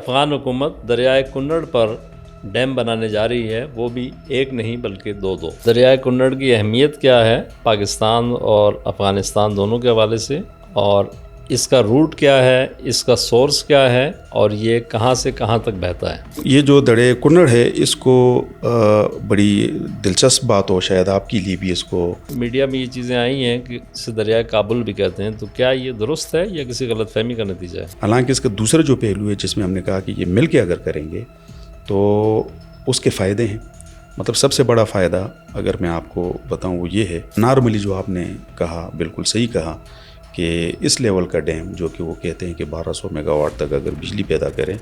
افغان حکومت دریائے کنڑ پر ڈیم بنانے جا رہی ہے، وہ بھی ایک نہیں بلکہ دو۔ دریائے کنڑ کی اہمیت کیا ہے پاکستان اور افغانستان دونوں کے حوالے سے، اور اس کا روٹ کیا ہے، اس کا سورس کیا ہے، اور یہ کہاں سے کہاں تک بہتا ہے؟ یہ جو دریائے کنڑ ہے اس کو بڑی دلچسپ بات ہو شاید آپ کے لیے بھی، اس کو میڈیا میں یہ چیزیں آئی ہیں کہ اسے دریائے کابل بھی کہتے ہیں، تو کیا یہ درست ہے یا کسی غلط فہمی کا نتیجہ ہے؟ حالانکہ اس کا دوسرا جو پہلو ہے جس میں ہم نے کہا کہ یہ مل کے اگر کریں گے تو اس کے فائدے ہیں۔ مطلب سب سے بڑا فائدہ اگر میں آپ کو بتاؤں وہ یہ ہے، نارملی جو آپ نے کہا بالکل صحیح کہا کہ اس لیول کا ڈیم جو کہ وہ کہتے ہیں کہ 1200 میگا واٹ تک اگر بجلی پیدا کریں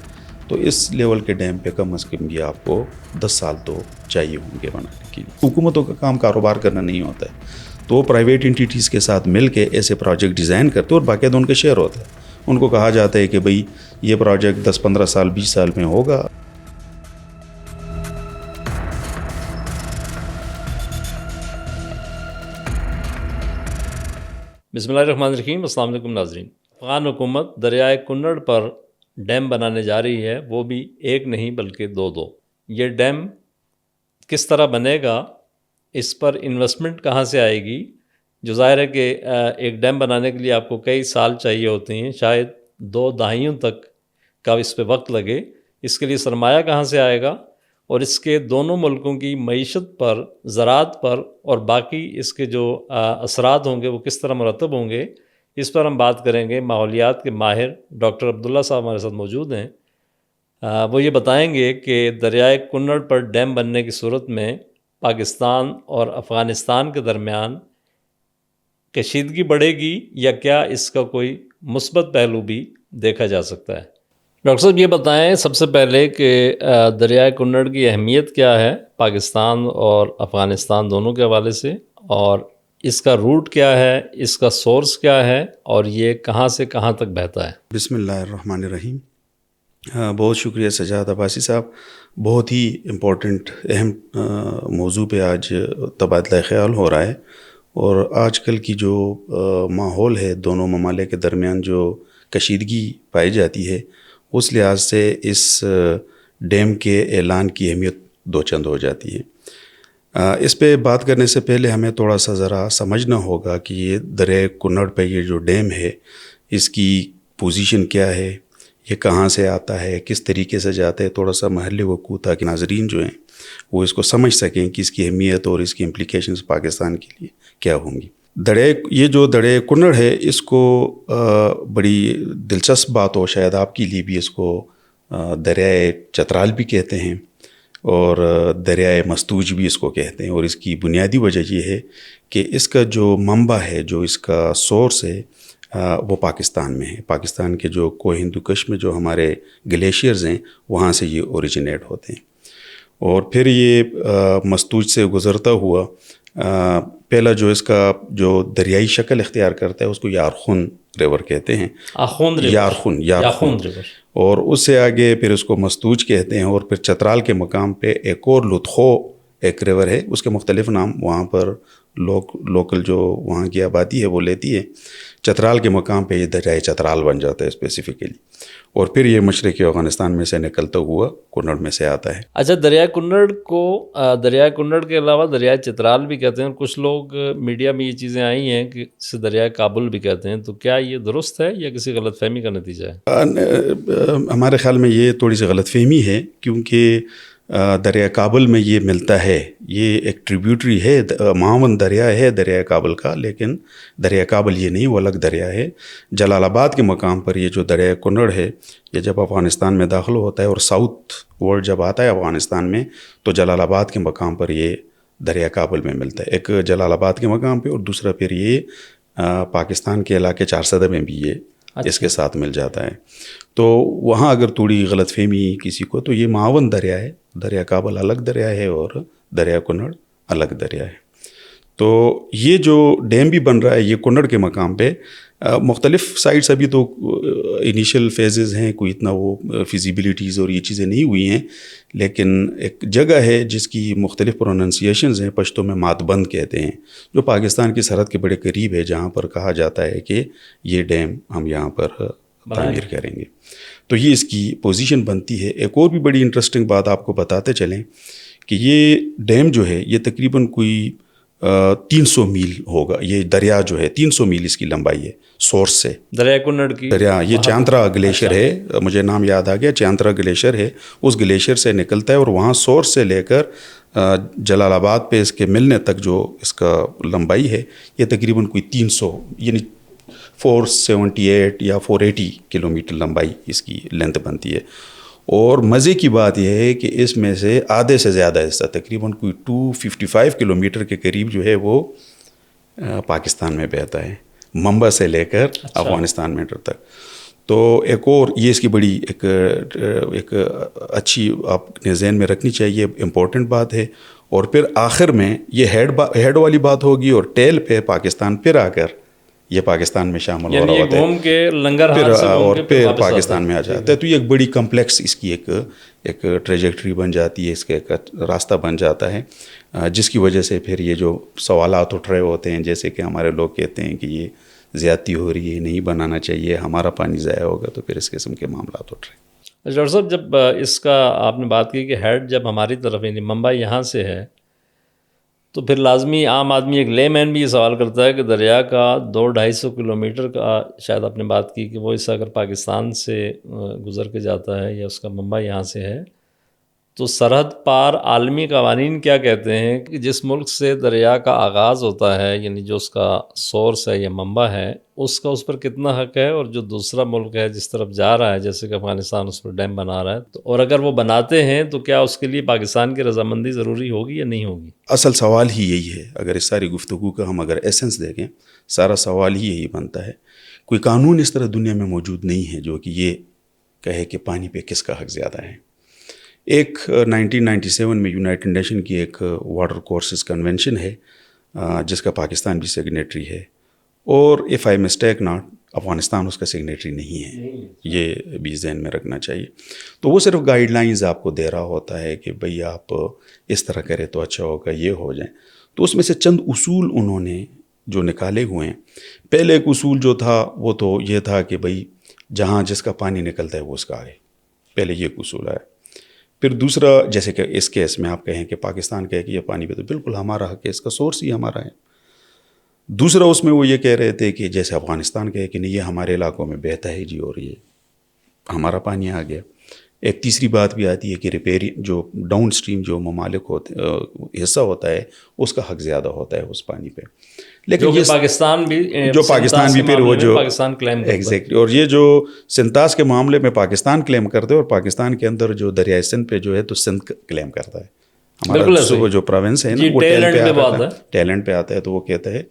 تو اس لیول کے ڈیم پہ کم از کم بھی آپ کو 10 سال تو چاہیے ہوں گے بنانے کے لیے۔ حکومتوں کا کام کاروبار کرنا نہیں ہوتا ہے، تو پرائیویٹ انٹیٹیز کے ساتھ مل کے ایسے پروجیکٹ ڈیزائن کرتے اور باقاعدہ ان کا شیئر ہوتا ہے۔ ان کو کہا جاتا ہے کہ بھئی یہ پروجیکٹ 10-15 سال 20 سال میں ہوگا۔ بسم اللہ الرحمن الرحیم۔ السلام علیکم ناظرین۔ افغان حکومت دریائے کنڑ پر ڈیم بنانے جا رہی ہے، وہ بھی ایک نہیں بلکہ دو۔ یہ ڈیم کس طرح بنے گا، اس پر انویسٹمنٹ کہاں سے آئے گی؟ جو ظاہر ہے کہ ایک ڈیم بنانے کے لیے آپ کو کئی سال چاہیے ہوتے ہیں، شاید 2 دہائیوں تک کا اس پہ وقت لگے۔ اس کے لیے سرمایہ کہاں سے آئے گا، اور اس کے دونوں ملکوں کی معیشت پر، زراعت پر اور باقی اس کے جو اثرات ہوں گے وہ کس طرح مرتب ہوں گے، اس پر ہم بات کریں گے۔ ماحولیات کے ماہر ڈاکٹر عبداللہ صاحب ہمارے ساتھ موجود ہیں۔ وہ یہ بتائیں گے کہ دریائے کنڑ پر ڈیم بننے کی صورت میں پاکستان اور افغانستان کے درمیان کشیدگی بڑھے گی یا کیا اس کا کوئی مثبت پہلو بھی دیکھا جا سکتا ہے؟ ڈاکٹر صاحب یہ بتائیں سب سے پہلے کہ دریائے کنڑ کی اہمیت کیا ہے پاکستان اور افغانستان دونوں کے حوالے سے، اور اس کا روٹ کیا ہے، اس کا سورس کیا ہے، اور یہ کہاں سے کہاں تک بہتا ہے؟ بسم اللہ الرحمن الرحیم۔ بہت شکریہ سجاد عباسی صاحب، بہت ہی امپورٹنٹ اہم موضوع پہ آج تبادلہ خیال ہو رہا ہے، اور آج کل کی جو ماحول ہے دونوں ممالک کے درمیان جو کشیدگی پائی جاتی ہے، اس لحاظ سے اس ڈیم کے اعلان کی اہمیت دو چند ہو جاتی ہے۔ اس پہ بات کرنے سے پہلے ہمیں تھوڑا سا ذرا سمجھنا ہوگا کہ یہ دریائے کنڑ پہ یہ جو ڈیم ہے اس کی پوزیشن کیا ہے، یہ کہاں سے آتا ہے، کس طریقے سے جاتا ہے، تھوڑا سا محل وقوع تاکہ ناظرین جو ہیں وہ اس کو سمجھ سکیں کہ اس کی اہمیت اور اس کی امپلیکیشنز پاکستان کے لیے کیا ہوں گی۔ یہ جو دریائے کنڑ ہے اس کو بڑی دلچسپ بات ہو شاید آپ کے لیے بھی، اس کو دریائے چترال بھی کہتے ہیں اور دریائے مستوج بھی اس کو کہتے ہیں، اور اس کی بنیادی وجہ یہ ہے کہ اس کا جو منبع ہے، جو اس کا سورس ہے وہ پاکستان میں ہے۔ پاکستان کے جو کوہ ہندو کش میں جو ہمارے گلیشیئرز ہیں وہاں سے یہ اوریجنیٹ ہوتے ہیں، اور پھر یہ مستوج سے گزرتا ہوا پہلا جو اس کا جو دریائی شکل اختیار کرتا ہے اس کو یارخون ریور کہتے ہیں، یارخون، اور اس سے آگے پھر اس کو مستوج کہتے ہیں، اور پھر چترال کے مقام پہ ایک اور لطخو ایک ریور ہے، اس کے مختلف نام وہاں پر لوکل جو وہاں کی آبادی ہے وہ لیتی ہے۔ چترال کے مقام پہ یہ دریائے چترال بن جاتا ہے اسپیسیفکلی، اور پھر یہ مشرقی افغانستان میں سے نکلتا ہوا کنڑ میں سے آتا ہے۔ اچھا، دریائے کنڑ کو دریائے کنڑ کے علاوہ دریائے چترال بھی کہتے ہیں، اور کچھ لوگ میڈیا میں یہ چیزیں آئی ہیں کہ اسے دریائے کابل بھی کہتے ہیں، تو کیا یہ درست ہے یا کسی غلط فہمی کا نتیجہ ہے؟ ہمارے خیال میں یہ تھوڑی سی غلط فہمی ہے، کیونکہ دریا کابل میں یہ ملتا ہے، یہ ایک ٹریبیوٹری ہے، معاون دریا ہے دریا کابل کا، لیکن دریا کابل یہ نہیں، وہ الگ دریا ہے۔ جلال آباد کے مقام پر یہ جو دریا کنڑ ہے یہ جب افغانستان میں داخل ہوتا ہے اور ساؤتھ ورڈ جب آتا ہے افغانستان میں تو جلال آباد کے مقام پر یہ دریا کابل میں ملتا ہے، ایک جلال آباد کے مقام پہ، اور دوسرا پھر یہ پاکستان کے علاقے 4 میں بھی یہ اس کے ساتھ مل جاتا ہے۔ تو وہاں اگر تھوڑی غلط فہمی کسی کو، تو یہ معاون دریا ہے، دریا کابل الگ دریا ہے اور دریا کنڑ الگ دریا ہے۔ تو یہ جو ڈیم بھی بن رہا ہے یہ کنڑ کے مقام پہ، مختلف سائٹس ابھی تو انیشل فیزز ہیں، کوئی اتنا وہ فیزیبلٹیز اور یہ چیزیں نہیں ہوئی ہیں، لیکن ایک جگہ ہے جس کی مختلف پروننسیشنز ہیں، پشتو میں ماتبند کہتے ہیں، جو پاکستان کی سرحد کے بڑے قریب ہے، جہاں پر کہا جاتا ہے کہ یہ ڈیم ہم یہاں پر تعمیر کریں گے۔ تو یہ اس کی پوزیشن بنتی ہے. ایک اور بھی بڑی انٹرسٹنگ بات آپ کو بتاتے چلیں کہ یہ ڈیم جو ہے یہ تقریباً کوئی 300 میل ہوگا. یہ دریا جو ہے 300 میل اس کی لمبائی ہے سورس سے. دریا کنڑ کی دریا یہ چانترا گلیشیئر ہے, مجھے نام یاد آ گیا, چانترا گلیشیئر ہے. اس گلیشیئر سے نکلتا ہے اور وہاں سورس سے لے کر جلال آباد پہ اس کے ملنے تک جو اس کا لمبائی ہے یہ تقریباً کوئی 300 یعنی 478 یا 480 کلومیٹر لمبائی اس کی لینتھ بنتی ہے. اور مزے کی بات یہ ہے کہ اس میں سے آدھے سے زیادہ حصہ تقریباً کوئی 255 کلومیٹر کے قریب جو ہے وہ پاکستان میں بہتا ہے, منبع سے لے کر افغانستان میں تک. تو ایک اور یہ اس کی بڑی ایک اچھی آپ نے ذہن میں رکھنی چاہیے امپورٹنٹ بات ہے. اور پھر آخر میں یہ ہیڈ والی بات ہوگی اور ٹیل پہ پاکستان پھر آ کر یہ پاکستان میں شامل ہو رہا ہوتا ہے, گھوم کے لنگر اور پھر پاکستان میں آ جاتا ہے. تو یہ ایک بڑی کمپلیکس اس کی ایک ٹریجیکٹری بن جاتی ہے, اس کا ایک راستہ بن جاتا ہے, جس کی وجہ سے پھر یہ جو سوالات اٹھ رہے ہوتے ہیں جیسے کہ ہمارے لوگ کہتے ہیں کہ یہ زیادتی ہو رہی ہے, نہیں بنانا چاہیے, ہمارا پانی ضائع ہوگا, تو پھر اس قسم کے معاملات اٹھ رہے ہیں. ڈاکٹر صاحب جب اس کا آپ نے بات کی کہ ہیڈ جب ہماری طرف یعنی منبع یہاں سے ہے تو پھر لازمی عام آدمی ایک لے مین بھی یہ سوال کرتا ہے کہ دریا کا 200-250 کلومیٹر کا شاید آپ نے بات کی کہ وہ حصہ اگر پاکستان سے گزر کے جاتا ہے یا اس کا منبع یہاں سے ہے تو سرحد پار عالمی قوانین کیا کہتے ہیں کہ جس ملک سے دریا کا آغاز ہوتا ہے یعنی جو اس کا سورس ہے یا منبع ہے اس کا اس پر کتنا حق ہے, اور جو دوسرا ملک ہے جس طرف جا رہا ہے جیسے کہ افغانستان اس پر ڈیم بنا رہا ہے تو اور اگر وہ بناتے ہیں تو کیا اس کے لیے پاکستان کی رضامندی ضروری ہوگی یا نہیں ہوگی؟ اصل سوال ہی یہی ہے. اگر اس ساری گفتگو کا ہم اگر ایسنس دیکھیں, سارا سوال ہی یہی بنتا ہے. کوئی قانون اس طرح دنیا میں موجود نہیں ہے جو کہ یہ کہے کہ پانی پہ کس کا حق زیادہ ہے. ایک 1997 میں یونائٹڈ نیشن کی ایک واٹر کورسز کنونشن ہے جس کا پاکستان بھی سگنیٹری ہے, اور if I mistake not Afghanistan اس کا سگنیٹری نہیں ہے, یہ بھی ذہن میں رکھنا چاہیے. تو وہ صرف گائیڈ لائنز آپ کو دے رہا ہوتا ہے کہ بھئی آپ اس طرح کریں تو اچھا ہوگا, یہ ہو جائیں. تو اس میں سے چند اصول انہوں نے جو نکالے ہوئے ہیں. پہلے ایک اصول جو تھا وہ تو یہ تھا کہ بھئی جہاں جس کا پانی نکلتا ہے وہ اس کا آئے, پہلے یہ ایک اصول ہے. پھر دوسرا جیسے کہ اس کیس میں آپ کہیں کہ پاکستان کہے کہ یہ پانی پہ تو بالکل ہمارا حق ہے, اس کا سورس ہی ہمارا ہے. دوسرا اس میں وہ یہ کہہ رہے تھے کہ جیسے افغانستان کہے کہ نہیں یہ ہمارے علاقوں میں بہتا ہے جی اور یہ ہمارا پانی آ گیا. ایک تیسری بات بھی آتی ہے کہ جو ڈاؤن اسٹریم جو ممالک ہوتے حصہ ہوتا ہے اس کا حق زیادہ ہوتا ہے اس پانی پہ. لیکن یہ پاکستان بھی پھر وہ جو پاکستان کلیم کرتا ہے ایگزیکٹلی, اور یہ جو سنتاس کے معاملے میں پاکستان کلیم کرتے ہیں اور پاکستان کے اندر جو دریائے سندھ پہ جو ہے تو سندھ کلیم کرتا ہے. ہمارا جو پروونس ہے نا وہ ٹیلنٹ پہ آتا ہے تو وہ کہتا ہے.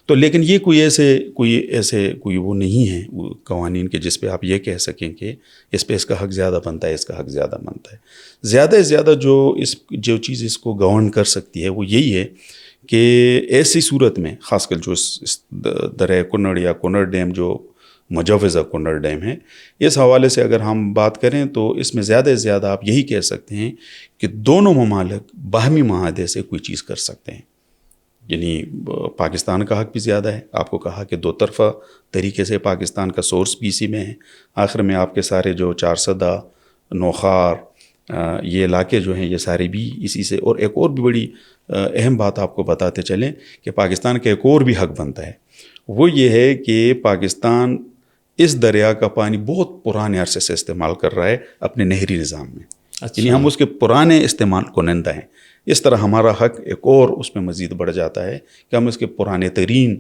تو لیکن یہ کوئی وہ نہیں ہے قوانین کے جس پہ آپ یہ کہہ سکیں کہ اس پہ اس کا حق زیادہ بنتا ہے, اس کا حق زیادہ بنتا ہے. زیادہ سے زیادہ جو چیز اس کو گورن کر سکتی ہے وہ یہی ہے کہ ایسی صورت میں خاص کر جو دریا کنڑ یا کنڑ ڈیم جو مجوزہ کنڑ ڈیم ہے, اس حوالے سے اگر ہم بات کریں تو اس میں زیادہ سے زیادہ آپ یہی کہہ سکتے ہیں کہ دونوں ممالک باہمی معاہدے سے کوئی چیز کر سکتے ہیں. یعنی پاکستان کا حق بھی زیادہ ہے. آپ کو کہا کہ دو طرفہ طریقے سے پاکستان کا سورس بھی اسی میں ہے. آخر میں آپ کے سارے جو 400 نوخار یہ علاقے جو ہیں یہ سارے بھی اسی سے. اور ایک اور بھی بڑی اہم بات آپ کو بتاتے چلیں کہ پاکستان کا ایک اور بھی حق بنتا ہے, وہ یہ ہے کہ پاکستان اس دریا کا پانی بہت پرانے عرصے سے استعمال کر رہا ہے اپنے نہری نظام میں. یعنی ہم اس کے پرانے استعمال کنندہ ہیں. اس طرح ہمارا حق ایک اور اس میں مزید بڑھ جاتا ہے کہ ہم اس کے پرانے ترین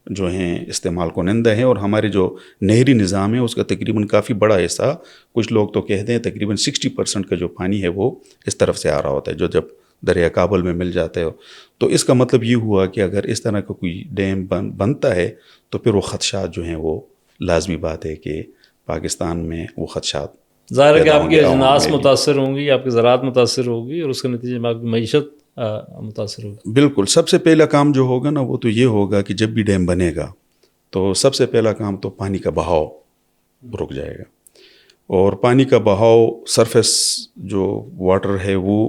جو ہیں استعمال کنندہ ہیں, اور ہمارے جو نہری نظام ہے اس کا تقریباً کافی بڑا حصہ, کچھ لوگ تو کہتے ہیں تقریباً 60% کا جو پانی ہے وہ اس طرف سے آ رہا ہوتا ہے جو جب دریا کابل میں مل جاتا ہے. تو اس کا مطلب یہ ہوا کہ اگر اس طرح کا کوئی ڈیم بنتا ہے تو پھر وہ خدشات جو ہیں وہ لازمی بات ہے کہ پاکستان میں وہ خدشات ظاہر ہے کہ آپ کی اجناس متاثر ہوں گی, آپ کی زراعت متاثر ہوگی, اور اس کے نتیجے میں آپ کی معیشت متاثر ہوگی. بالکل. سب سے پہلا کام جو ہوگا نا وہ تو یہ ہوگا کہ جب بھی ڈیم بنے گا تو سب سے پہلا کام تو پانی کا بہاؤ رک جائے گا, اور پانی کا بہاؤ سرفیس جو واٹر ہے وہ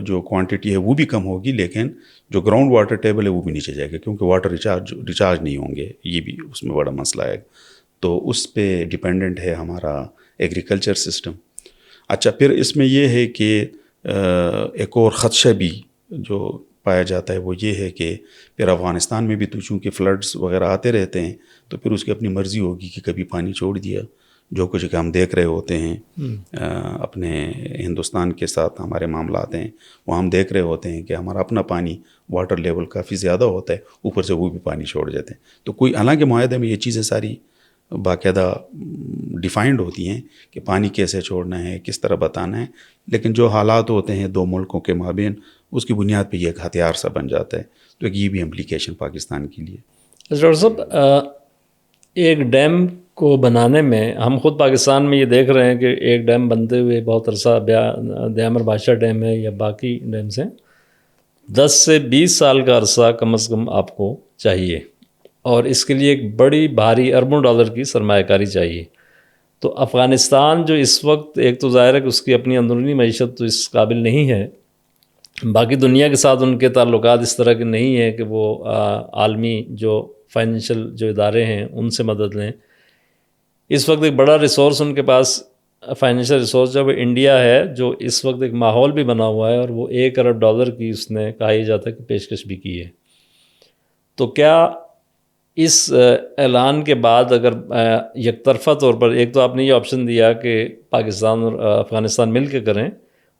جو کوانٹٹی ہے وہ بھی کم ہوگی, لیکن جو گراؤنڈ واٹر ٹیبل ہے وہ بھی نیچے جائے گا کیونکہ واٹر ریچارج نہیں ہوں گے, یہ بھی اس میں بڑا مسئلہ ہے. تو اس پہ ڈیپینڈنٹ ہے ہمارا ایگریکلچر سسٹم. اچھا پھر اس میں یہ ہے کہ ایک اور خدشہ بھی جو پایا جاتا ہے وہ یہ ہے کہ پھر افغانستان میں بھی تو چونکہ فلڈز وغیرہ آتے رہتے ہیں تو پھر اس کی اپنی مرضی ہوگی کہ کبھی پانی چھوڑ دیا. جو کچھ کہ ہم دیکھ رہے ہوتے ہیں اپنے ہندوستان کے ساتھ ہمارے معاملات ہیں وہ ہم دیکھ رہے ہوتے ہیں کہ ہمارا اپنا پانی واٹر لیول کافی زیادہ ہوتا ہے, اوپر سے وہ بھی پانی چھوڑ جاتے ہیں. تو کوئی حالانکہ معاہدے میں یہ چیزیں ساری باقاعدہ ڈیفائنڈ ہوتی ہیں کہ پانی کیسے چھوڑنا ہے, کس طرح بتانا ہے, لیکن جو حالات ہوتے ہیں دو ملکوں کے مابین اس کی بنیاد پہ یہ ایک ہتھیار سا بن جاتا ہے. تو ایک یہ بھی امپلیکیشن پاکستان کے لیے. ڈاکٹر صاحب ایک ڈیم کو بنانے میں ہم خود پاکستان میں یہ دیکھ رہے ہیں کہ ایک ڈیم بنتے ہوئے بہت عرصہ دیامر بادشاہ ڈیم ہے یا باقی ڈیمز ہیں, 10 سے 20 سال کا عرصہ کم از کم آپ کو چاہیے اور اس کے لیے ایک بڑی بھاری اربوں ڈالر کی سرمایہ کاری چاہیے. تو افغانستان جو اس وقت ایک تو ظاہر ہے کہ اس کی اپنی اندرونی معیشت تو اس قابل نہیں ہے, باقی دنیا کے ساتھ ان کے تعلقات اس طرح کے نہیں ہیں کہ وہ عالمی جو فائنینشیل جو ادارے ہیں ان سے مدد لیں. اس وقت ایک بڑا ریسورس ان کے پاس فائنینشیل ریسورس جو انڈیا ہے, جو اس وقت ایک ماحول بھی بنا ہوا ہے اور وہ $1 ارب کی اس نے کہا ہی جاتا ہے کہ پیشکش بھی کی ہے. تو کیا اس اعلان کے بعد اگر یک طرفہ طور پر ایک تو آپ نے یہ آپشن دیا کہ پاکستان اور افغانستان مل کے کریں,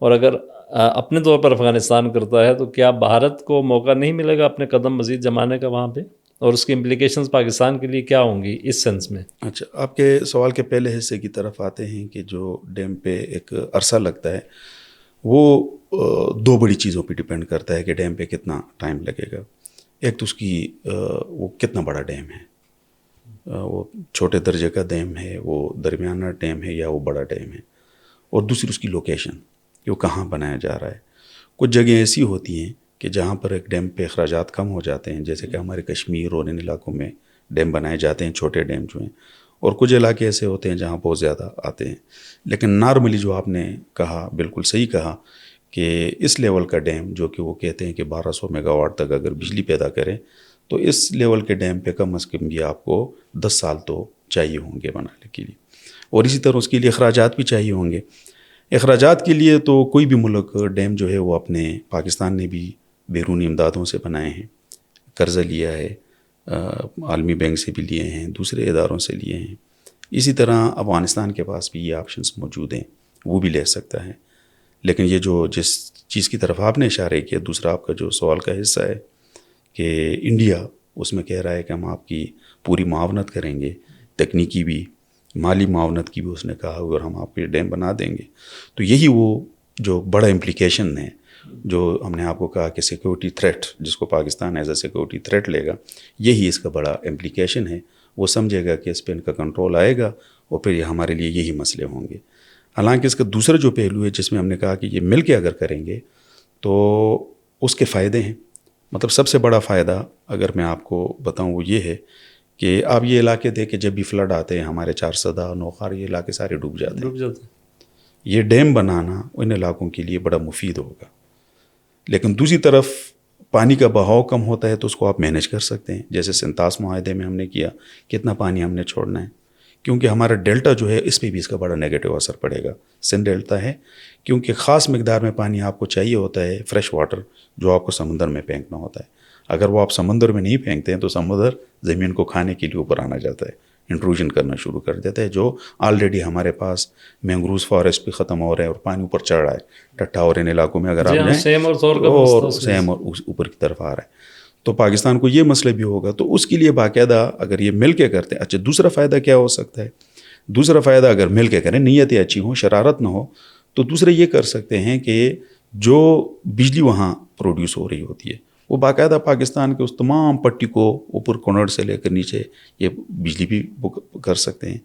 اور اگر اپنے طور پر افغانستان کرتا ہے تو کیا بھارت کو موقع نہیں ملے گا اپنے قدم مزید جمانے کا وہاں پہ, اور اس کی امپلیکیشنز پاکستان کے لیے کیا ہوں گی اس سینس میں؟ اچھا آپ کے سوال کے پہلے حصے کی طرف آتے ہیں کہ جو ڈیم پہ ایک عرصہ لگتا ہے وہ دو بڑی چیزوں پہ ڈیپینڈ کرتا ہے کہ ڈیم پہ کتنا ٹائم لگے گا. ایک تو اس کی وہ کتنا بڑا ڈیم ہے, وہ چھوٹے درجے کا ڈیم ہے, وہ درمیانہ ڈیم ہے یا وہ بڑا ڈیم ہے, اور دوسری اس کی لوکیشن کہ وہ کہاں بنایا جا رہا ہے. کچھ جگہیں ایسی ہوتی ہیں کہ جہاں پر ایک ڈیم پہ اخراجات کم ہو جاتے ہیں, جیسے کہ ہمارے کشمیر اور ان علاقوں میں ڈیم بنائے جاتے ہیں چھوٹے ڈیم جو ہیں, اور کچھ علاقے ایسے ہوتے ہیں جہاں بہت زیادہ آتے ہیں. لیکن نارملی جو آپ نے کہا بالکل صحیح کہا کہ اس لیول کا ڈیم جو کہ وہ کہتے ہیں کہ 1200 میگا واٹ تک اگر بجلی پیدا کریں تو اس لیول کے ڈیم پہ کم از کم بھی آپ کو 10 سال تو چاہیے ہوں گے بنانے کے لیے, اور اسی طرح اس کے لیے اخراجات بھی چاہیے ہوں گے. اخراجات کے لیے تو کوئی بھی ملک ڈیم جو ہے وہ اپنے پاکستان نے بھی بیرونی امدادوں سے بنائے ہیں, قرضہ لیا ہے, عالمی بینک سے بھی لیے ہیں, دوسرے اداروں سے لیے ہیں. اسی طرح افغانستان کے پاس بھی یہ آپشنس موجود ہیں, وہ بھی لے سکتا ہے. لیکن یہ جو جس چیز کی طرف آپ نے اشارے کیا, دوسرا آپ کا جو سوال کا حصہ ہے کہ انڈیا اس میں کہہ رہا ہے کہ ہم آپ کی پوری معاونت کریں گے, تکنیکی بھی مالی معاونت کی بھی اس نے کہا, اور ہم آپ کے ڈیم بنا دیں گے. تو یہی وہ جو بڑا امپلیکیشن ہے جو ہم نے آپ کو کہا کہ سیکورٹی تھریٹ, جس کو Pakistan as a security threat لے گا, یہی اس کا بڑا امپلیکیشن ہے. وہ سمجھے گا کہ اس پہ ان کا کنٹرول آئے گا اور پھر یہ ہمارے لیے یہی مسئلے ہوں گے. حالانکہ اس کا دوسرا جو پہلو ہے جس میں ہم نے کہا کہ یہ مل کے اگر کریں گے تو اس کے فائدے ہیں. مطلب سب سے بڑا فائدہ اگر میں آپ کو بتاؤں وہ یہ ہے کہ آپ یہ علاقے دیکھ کہ جب بھی فلڈ آتے ہیں ہمارے 400 نوخار یہ علاقے سارے ڈوب جاتے ہیں. یہ ڈیم بنانا ان علاقوں کے لیے بڑا مفید ہوگا. لیکن دوسری طرف پانی کا بہاؤ کم ہوتا ہے تو اس کو آپ مینیج کر سکتے ہیں, جیسے سنتاس معاہدے میں ہم نے کیا کتنا پانی ہم نے چھوڑنا ہے, کیونکہ ہمارا ڈیلٹا جو ہے اس پہ بھی اس کا بڑا نیگیٹو اثر پڑے گا. سندھ ڈیلٹا ہے کیونکہ خاص مقدار میں پانی آپ کو چاہیے ہوتا ہے, فریش واٹر, جو آپ کو سمندر میں پھینکنا ہوتا ہے. اگر وہ آپ سمندر میں نہیں پھینکتے ہیں تو سمندر زمین کو کھانے کے لیے اوپر آنا جاتا ہے, انٹروژن کرنا شروع کر دیتا ہے, جو آلریڈی ہمارے پاس مینگروز فارسٹ بھی ختم ہو رہے ہیں اور پانی اوپر چڑھ رہا ہے. ٹٹھا اور ان علاقوں میں اگر آپ جائیں سیم اور اوپر کی طرف آ رہا ہے, تو پاکستان کو یہ مسئلہ بھی ہوگا. تو اس کے لیے باقاعدہ اگر یہ مل کے کرتے ہیں. اچھا دوسرا فائدہ کیا ہو سکتا ہے؟ دوسرا فائدہ اگر مل کے کریں, نیتیں اچھی ہوں, شرارت نہ ہو, تو دوسرا یہ کر سکتے ہیں کہ جو بجلی وہاں پروڈیوس ہو رہی ہوتی ہے وہ باقاعدہ پاکستان کے اس تمام پٹی کو اوپر کنڑ سے لے کر نیچے یہ بجلی بھی کر سکتے ہیں.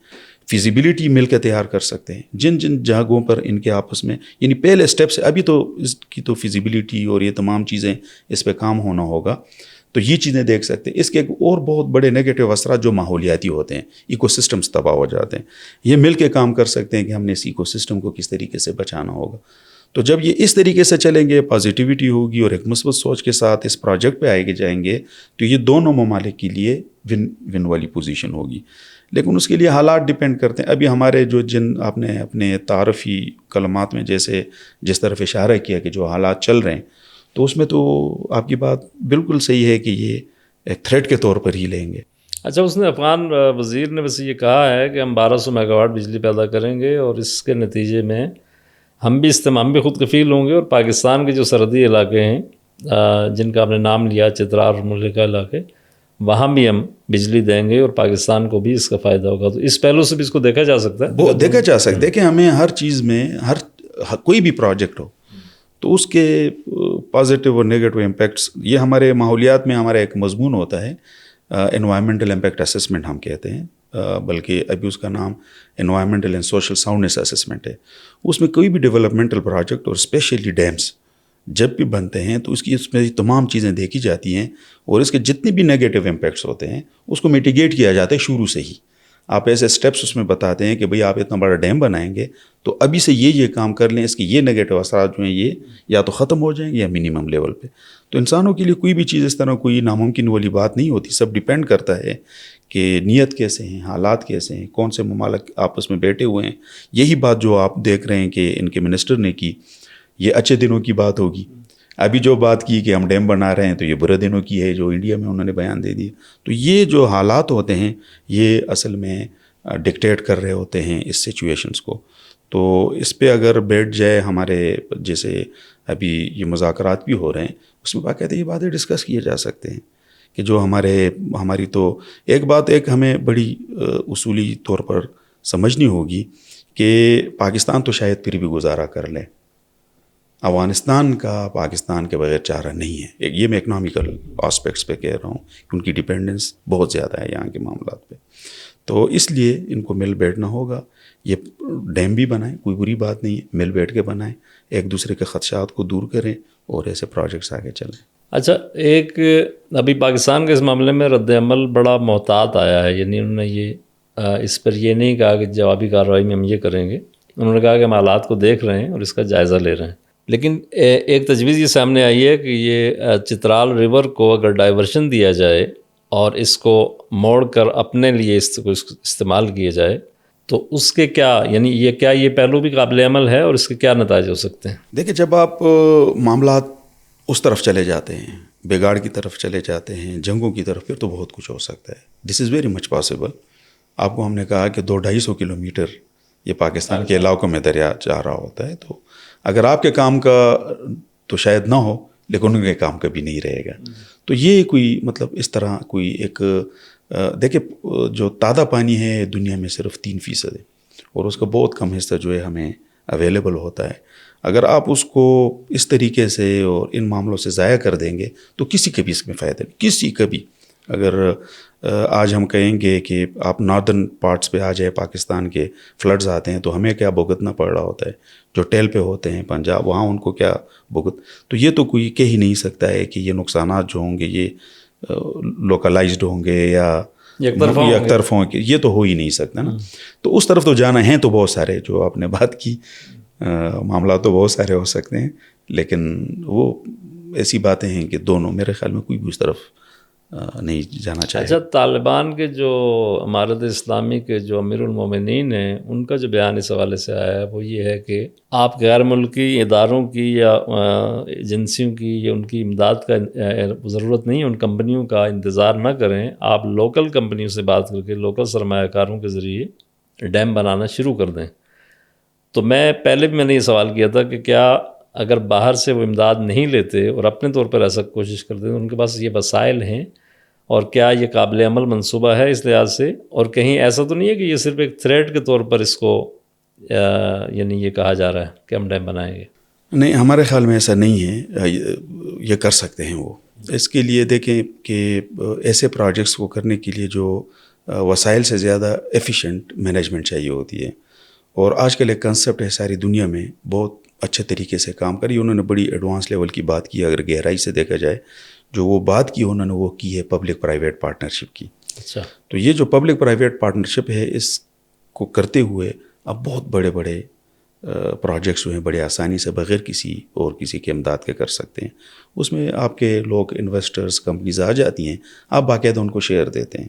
فیزیبلٹی مل کے تیار کر سکتے ہیں جن جن جگہوں پر ان کے آپس میں, یعنی پہلے اسٹیپ سے. ابھی تو اس کی تو فیزیبلٹی اور یہ تمام چیزیں اس پہ کام ہونا ہوگا, تو یہ چیزیں دیکھ سکتے ہیں. اس کے اور بہت بڑے نیگیٹو اثرات جو ماحولیاتی ہوتے ہیں, ایکو سسٹمز تباہ ہو جاتے ہیں. یہ مل کے کام کر سکتے ہیں کہ ہم نے اس ایکو سسٹم کو کس طریقے سے بچانا ہوگا. تو جب یہ اس طریقے سے چلیں گے, پازیٹیوٹی ہوگی اور ایک مثبت سوچ کے ساتھ اس پروجیکٹ پہ آئے جائیں گے, تو یہ دونوں ممالک کے لیے ون ون والی پوزیشن ہوگی. لیکن اس کے لیے حالات ڈپینڈ کرتے ہیں. ابھی ہمارے جو جن آپ نے اپنے تعارفی کلمات میں جس طرف اشارہ کیا کہ جو حالات چل رہے ہیں، تو اس میں تو آپ کی بات بالکل صحیح ہے کہ یہ ایک تھریٹ کے طور پر ہی لیں گے. اچھا، اس نے افغان وزیر نے ویسے یہ کہا ہے کہ ہم 1200 میگا واٹ بجلی پیدا کریں گے اور اس کے نتیجے میں ہم بھی خود کفیل ہوں گے، اور پاکستان کے جو سرحدی علاقے ہیں جن کا آپ نے نام لیا، چترال اور ملکہ علاقے، وہاں بھی ہم بجلی دیں گے اور پاکستان کو بھی اس کا فائدہ ہوگا. تو اس پہلو سے بھی اس کو دیکھا جا سکتا ہے. وہ دیکھا جا سکتا ہے. دیکھیں، ہمیں ہر چیز میں کوئی بھی پروجیکٹ ہو تو اس کے پازیٹیو اور نیگیٹو امپیکٹس، یہ ہمارے ماحولیات میں ہمارا ایک مضمون ہوتا ہے، انوائرمنٹل امپیکٹ اسسمنٹ ہم کہتے ہیں، بلکہ ابھی اس کا نام انوائرمنٹل اینڈ سوشل ساؤنڈنس اسسمنٹ ہے. اس میں کوئی بھی ڈیولپمنٹل پروجیکٹ اور اسپیشلی ڈیمز جب بھی بنتے ہیں تو اس میں تمام چیزیں دیکھی جاتی ہیں، اور اس کے جتنے بھی نیگیٹو امپیکٹس ہوتے ہیں اس کو میٹیگیٹ کیا جاتا ہے شروع سے ہی. آپ ایسے اسٹیپس اس میں بتاتے ہیں کہ بھئی آپ اتنا بڑا ڈیم بنائیں گے تو ابھی سے یہ کام کر لیں، اس کے یہ نیگیٹو اثرات جو ہیں یہ یا تو ختم ہو جائیں گے یا منیمم لیول پہ. تو انسانوں کے لیے کوئی بھی چیز اس طرح کوئی ناممکن والی بات نہیں ہوتی. سب ڈیپینڈ کرتا ہے کہ نیت کیسے ہیں، حالات کیسے ہیں، کون سے ممالک آپس میں بیٹھے ہوئے ہیں. یہی بات جو آپ دیکھ رہے ہیں کہ ان کے منسٹر نے کی، یہ اچھے دنوں کی بات ہوگی. ابھی جو بات کی کہ ہم ڈیم بنا رہے ہیں تو یہ برے دنوں کی ہے جو انڈیا میں انہوں نے بیان دے دیا. تو یہ جو حالات ہوتے ہیں یہ اصل میں ڈکٹیٹ کر رہے ہوتے ہیں اس سچویشنز کو. تو اس پہ اگر بیٹھ جائے ہمارے، جیسے ابھی یہ مذاکرات بھی ہو رہے ہیں، اس میں باقاعدہ یہ باتیں ڈسکس کیے جا سکتے ہیں کہ جو ہماری تو ایک ہمیں بڑی اصولی طور پر سمجھنی ہوگی کہ پاکستان تو شاید پھر بھی گزارا کر لے، افغانستان کا پاکستان کے بغیر چارہ نہیں ہے. یہ میں اکنامیکل آسپیکٹس پہ کہہ رہا ہوں، ان کی ڈیپینڈنس بہت زیادہ ہے یہاں کے معاملات پہ. تو اس لیے ان کو مل بیٹھنا ہوگا. یہ ڈیم بھی بنائیں، کوئی بری بات نہیں ہے، مل بیٹھ کے بنائیں، ایک دوسرے کے خدشات کو دور کریں اور ایسے پروجیکٹس آگے چلیں. اچھا، ایک ابھی پاکستان کے اس معاملے میں رد عمل بڑا محتاط آیا ہے. یعنی انہوں نے یہ اس پر یہ نہیں کہا کہ جوابی کارروائی میں ہم یہ کریں گے. انہوں نے کہا کہ ہم حالات کو دیکھ رہے ہیں اور اس کا جائزہ لے رہے ہیں. لیکن ایک تجویز یہ سامنے آئی ہے کہ یہ چترال ریور کو اگر ڈائیورشن دیا جائے اور اس کو موڑ کر اپنے لیے اس کو استعمال کیا جائے تو اس کے کیا، یعنی یہ پہلو بھی قابل عمل ہے اور اس کے کیا نتائج ہو سکتے ہیں؟ دیکھیں، جب آپ معاملات اس طرف چلے جاتے ہیں، بگاڑ کی طرف چلے جاتے ہیں، جنگوں کی طرف، پھر تو بہت کچھ ہو سکتا ہے. دس از ویری مچ پاسبل. آپ کو ہم نے کہا کہ 200-250 کلومیٹر یہ پاکستان کے علاقوں میں دریا جا رہا ہوتا ہے. تو اگر آپ کے کام کا تو شاید نہ ہو لیکن ان کے کام کا بھی نہیں رہے گا. تو یہ کوئی مطلب اس طرح کوئی ایک دیکھیں، جو تازہ پانی ہے دنیا میں صرف 3% ہے اور اس کا بہت کم حصہ جو ہے ہمیں اویلیبل ہوتا ہے. اگر آپ اس کو اس طریقے سے اور ان معاملوں سے ضائع کر دیں گے تو کسی کا بھی اس میں فائدہ نہیں، کسی کا بھی. اگر آج ہم کہیں گے کہ آپ ناردرن پارٹس پہ آ جائے پاکستان کے، فلڈز آتے ہیں تو ہمیں کیا بھگتنا پڑ رہا ہوتا ہے، جو ٹیل پہ ہوتے ہیں پنجاب، وہاں ان کو کیا بھگت. تو یہ تو کوئی کہہ ہی نہیں سکتا ہے کہ یہ نقصانات جو ہوں گے یہ لوکلائزڈ ہوں گے یا یک طرف ہوں گے. یہ تو ہو ہی نہیں سکتا نا. تو اس طرف تو جانا ہے تو بہت سارے، جو آپ نے بات کی، معاملات تو بہت سارے ہو سکتے ہیں، لیکن وہ ایسی باتیں ہیں کہ دونوں میرے خیال میں کوئی بھی اس طرف نہیں جانا چاہے. اچھا، طالبان کے جو امارت اسلامی کے جو امیر المومنین ہیں، ان کا جو بیان اس حوالے سے آیا ہے وہ یہ ہے کہ آپ غیر ملکی اداروں کی یا ایجنسیوں کی یا ان کی امداد کا ضرورت نہیں ہے، ان کمپنیوں کا انتظار نہ کریں، آپ لوکل کمپنیوں سے بات کر کے لوکل سرمایہ کاروں کے ذریعے ڈیم بنانا شروع کر دیں. تو پہلے بھی میں نے یہ سوال کیا تھا کہ کیا اگر باہر سے وہ امداد نہیں لیتے اور اپنے طور پر ایسا کوشش کرتے تو ان کے پاس یہ وسائل ہیں، اور کیا یہ قابل عمل منصوبہ ہے اس لحاظ سے، اور کہیں ایسا تو نہیں ہے کہ یہ صرف ایک تھریٹ کے طور پر اس کو یعنی یہ کہا جا رہا ہے کہ ہم ڈیم بنائیں گے؟ نہیں، ہمارے خیال میں ایسا نہیں ہے. یہ کر سکتے ہیں وہ. اس کے لیے دیکھیں کہ ایسے پروجیکٹس کو کرنے کے لیے جو وسائل سے زیادہ ایفیشینٹ مینجمنٹ چاہیے ہوتی ہے. اور آج کل ایک کنسیپٹ ہے ساری دنیا میں بہت اچھے طریقے سے کام کری، انہوں نے بڑی ایڈوانس لیول کی بات کی. اگر گہرائی سے دیکھا جائے جو وہ بات کی انہوں نے وہ کی ہے پبلک پرائیویٹ پارٹنرشپ کی. اچھا. تو یہ جو پبلک پرائیویٹ پارٹنرشپ ہے، اس کو کرتے ہوئے اب بہت بڑے بڑے پروجیکٹس جو ہیں بڑے آسانی سے بغیر کسی کی امداد کے کر سکتے ہیں. اس میں آپ کے لوگ انویسٹرز، کمپنیز آ جاتی ہیں، آپ باقاعدہ ان کو شیئر دیتے ہیں.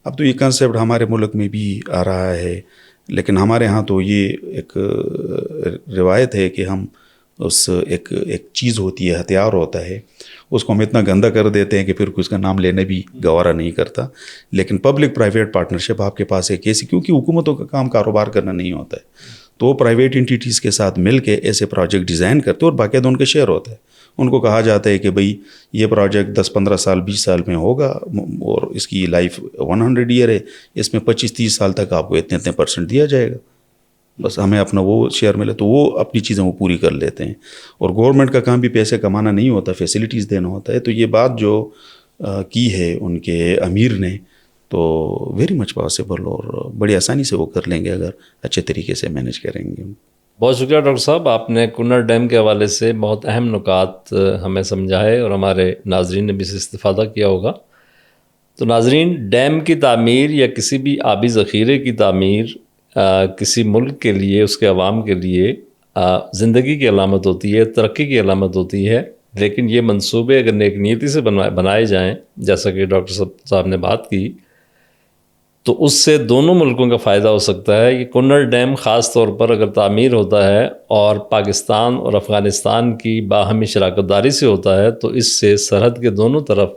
اب تو یہ کنسیپٹ ہمارے ملک میں بھی آ رہا ہے، لیکن ہمارے ہاں تو یہ ایک روایت ہے کہ ہم ایک چیز ہوتی ہے، ہتھیار ہوتا ہے، اس کو ہم اتنا گندا کر دیتے ہیں کہ پھر اس کا نام لینے بھی گوارا نہیں کرتا. لیکن پبلک پرائیویٹ پارٹنرشپ آپ کے پاس ایک ایسی، کیونکہ حکومتوں کا کام کاروبار کرنا نہیں ہوتا ہے، تو وہ پرائیویٹ انٹیٹیز کے ساتھ مل کے ایسے پروجیکٹ ڈیزائن کرتے ہیں اور باقاعدہ ان کا شیئر ہوتا ہے. ان کو کہا جاتا ہے کہ بھئی یہ پروجیکٹ 10-15 سال 20 سال میں ہوگا اور اس کی لائف 100 ایئر ہے، اس میں 25-30 سال تک آپ کو اتنے % دیا جائے گا، بس ہمیں اپنا وہ شیئر ملے. تو وہ اپنی چیزیں وہ پوری کر لیتے ہیں. اور گورنمنٹ کا کام بھی پیسے کمانا نہیں ہوتا، فیسلٹیز دینا ہوتا ہے. تو یہ بات جو کی ہے ان کے امیر نے، تو ویری مچ پاسبل، اور بڑی آسانی سے وہ کر لیں گے اگر اچھے طریقے سے مینیج کریں گے. بہت شکریہ ڈاکٹر صاحب، آپ نے کنڑ ڈیم کے حوالے سے بہت اہم نکات ہمیں سمجھائے اور ہمارے ناظرین نے بھی اس سے استفادہ کیا ہوگا. تو ناظرین، ڈیم کی تعمیر یا کسی بھی آبی ذخیرے کی تعمیر کسی ملک کے لیے، اس کے عوام کے لیے زندگی کی علامت ہوتی ہے، ترقی کی علامت ہوتی ہے. لیکن یہ منصوبے اگر نیک نیتی سے بنائے جائیں، جیسا کہ ڈاکٹر صاحب نے بات کی، تو اس سے دونوں ملکوں کا فائدہ ہو سکتا ہے. یہ کنڑ ڈیم خاص طور پر اگر تعمیر ہوتا ہے اور پاکستان اور افغانستان کی باہمی شراکت داری سے ہوتا ہے، تو اس سے سرحد کے دونوں طرف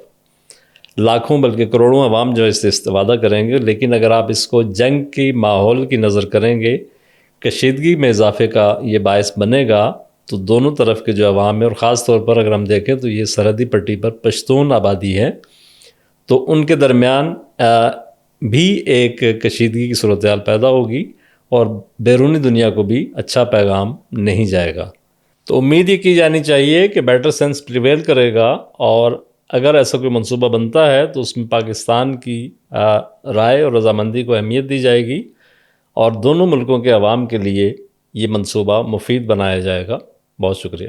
لاکھوں بلکہ کروڑوں عوام جو اس سے استفادہ کریں گے. لیکن اگر آپ اس کو جنگ کی ماحول کی نظر کریں گے، کشیدگی میں اضافے کا یہ باعث بنے گا، تو دونوں طرف کے جو عوام ہیں، اور خاص طور پر اگر ہم دیکھیں تو یہ سرحدی پٹی پر پشتون آبادی ہے، تو ان کے درمیان بھی ایک کشیدگی کی صورتحال پیدا ہوگی اور بیرونی دنیا کو بھی اچھا پیغام نہیں جائے گا. تو امید یہ کی جانی چاہیے کہ بیٹر سینس پریویل کرے گا، اور اگر ایسا کوئی منصوبہ بنتا ہے تو اس میں پاکستان کی رائے اور رضامندی کو اہمیت دی جائے گی، اور دونوں ملکوں کے عوام کے لیے یہ منصوبہ مفید بنایا جائے گا. بہت شکریہ.